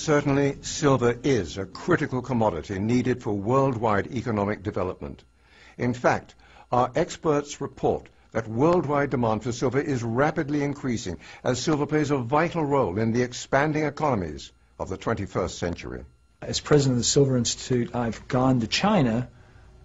Certainly, silver is a critical commodity needed for worldwide economic development. In fact, our experts report that worldwide demand for silver is rapidly increasing as silver plays a vital role in the expanding economies of the 21st century. As president of the Silver Institute, I've gone to China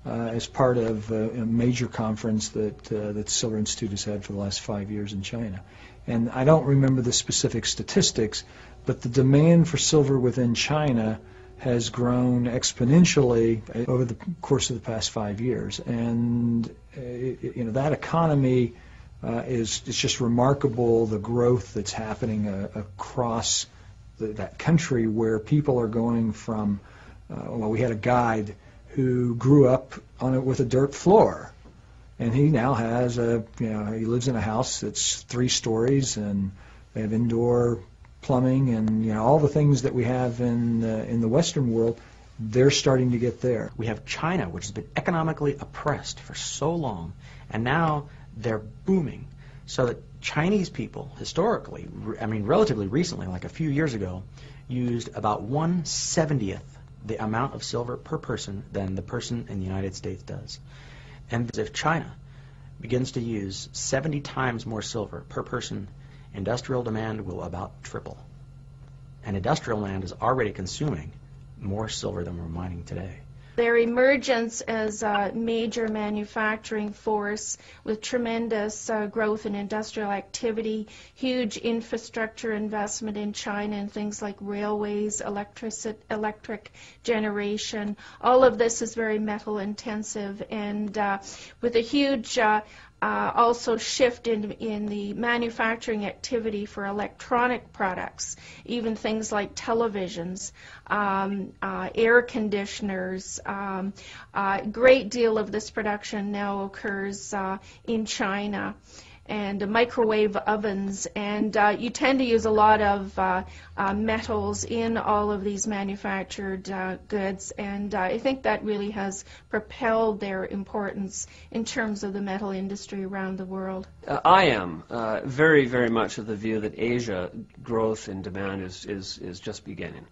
as part of a major conference that the Silver Institute has had for the last 5 years in China. And I don't remember the specific statistics, but the demand for silver within China has grown exponentially over the course of the past 5 years. And that economy is just remarkable, the growth that's happening across that country, where people are going from, well, we had a guide who grew up on it with a dirt floor, and he now has he lives in a house that's 3 stories, and they have indoor plumbing, and all the things that we have in the Western world, they're starting to get there. We have China, which has been economically oppressed for so long, and now they're booming. So that Chinese people, historically, I mean relatively recently, like a few years ago, used about 1/70th the amount of silver per person than the person in the United States does. And if China begins to use 70 times more silver per person, industrial demand will about triple. And industrial land is already consuming more silver than we're mining today. Their emergence as a major manufacturing force with tremendous growth in industrial activity, huge infrastructure investment in China in things like railways, electric generation, all of this is very metal intensive, and with a huge also shift in the manufacturing activity for electronic products, even things like televisions, air conditioners. A great deal of this production now occurs in China, and microwave ovens, and you tend to use a lot of metals in all of these manufactured goods, and I think that really has propelled their importance in terms of the metal industry around the world. I am very, very much of the view that Asia growth in demand is just beginning.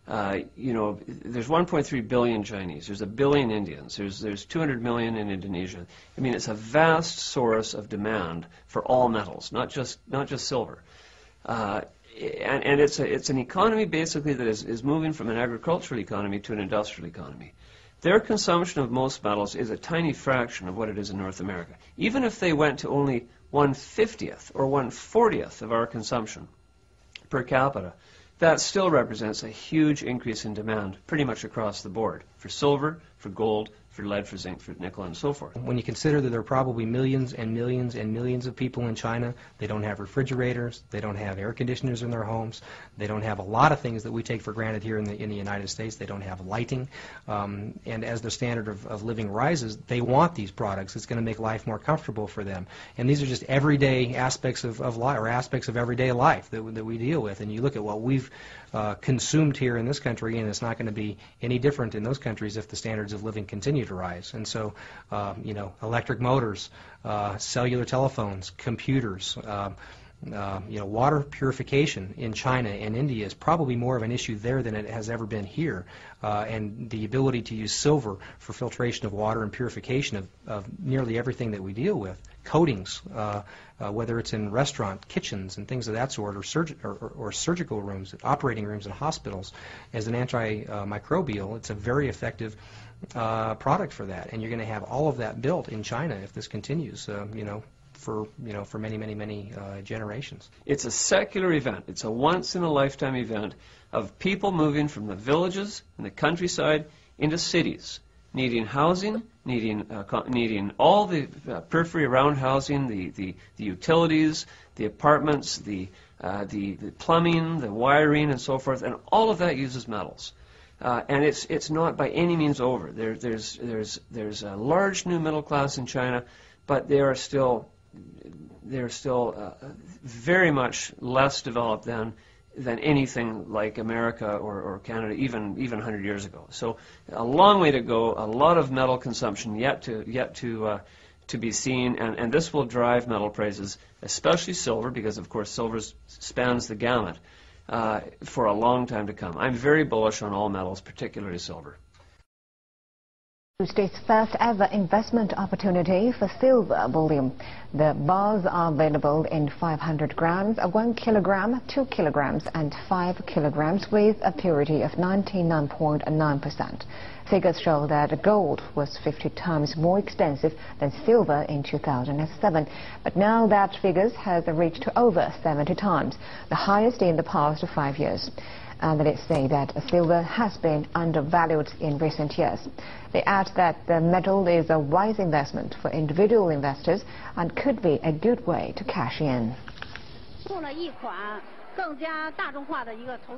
There's 1.3 billion Chinese. There's 1 billion Indians. There's 200 million in Indonesia. I mean, it's a vast source of demand for all metals, not just silver. And it's an economy basically that is moving from an agricultural economy to an industrial economy. Their consumption of most metals is a tiny fraction of what it is in North America. Even if they went to only 1/50th or 1/40th of our consumption per capita, that still represents a huge increase in demand pretty much across the board for silver, for gold, for lead, for zinc, for nickel, and so forth. When you consider that there are probably millions and millions and millions of people in China, they don't have refrigerators, they don't have air conditioners in their homes, they don't have a lot of things that we take for granted here in the United States. They don't have lighting, and as their standard of living rises, they want these products. It's going to make life more comfortable for them. And these are just everyday aspects of life, or aspects of everyday life that we deal with. And you look at what we've consumed here in this country, and it's not going to be any different in those countries if the standards of living continue to rise. And so, electric motors, cellular telephones, computers, water purification in China and India is probably more of an issue there than it has ever been here. And the ability to use silver for filtration of water and purification of nearly everything that we deal with, coatings, whether it's in restaurant kitchens and things of that sort, or surgical rooms, operating rooms in hospitals, as an antimicrobial, it's a very effective product for that. And you're going to have all of that built in China if this continues, for many, many, many generations. It's a secular event. It's a once-in-a-lifetime event of people moving from the villages and the countryside into cities, needing housing, needing all the periphery around housing, the utilities, the apartments, the plumbing, the wiring, and so forth, and all of that uses metals. And it's not by any means over. There's a large new middle class in China, but they're still very much less developed than anything like America or Canada, even 100 years ago. So a long way to go. A lot of metal consumption yet to be seen, and this will drive metal prices, especially silver, because of course silver spans the gamut. for a long time to come. I'm very bullish on all metals, particularly silver. State's first ever investment opportunity for silver bullion. The bars are available in 500 grams, 1 kilogram, 2 kilograms and 5 kilograms with a purity of 99.9%. Figures show that gold was 50 times more expensive than silver in 2007, but now that figure has reached over 70 times, the highest in the past 5 years. Analysts say that silver has been undervalued in recent years. They add that the metal is a wise investment for individual investors and could be a good way to cash in.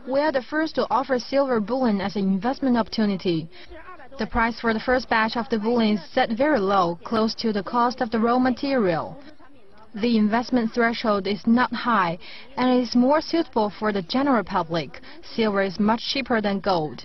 We are the first to offer silver bullion as an investment opportunity. The price for the first batch of the bullion is set very low, close to the cost of the raw material. The investment threshold is not high, and it is more suitable for the general public. Silver is much cheaper than gold.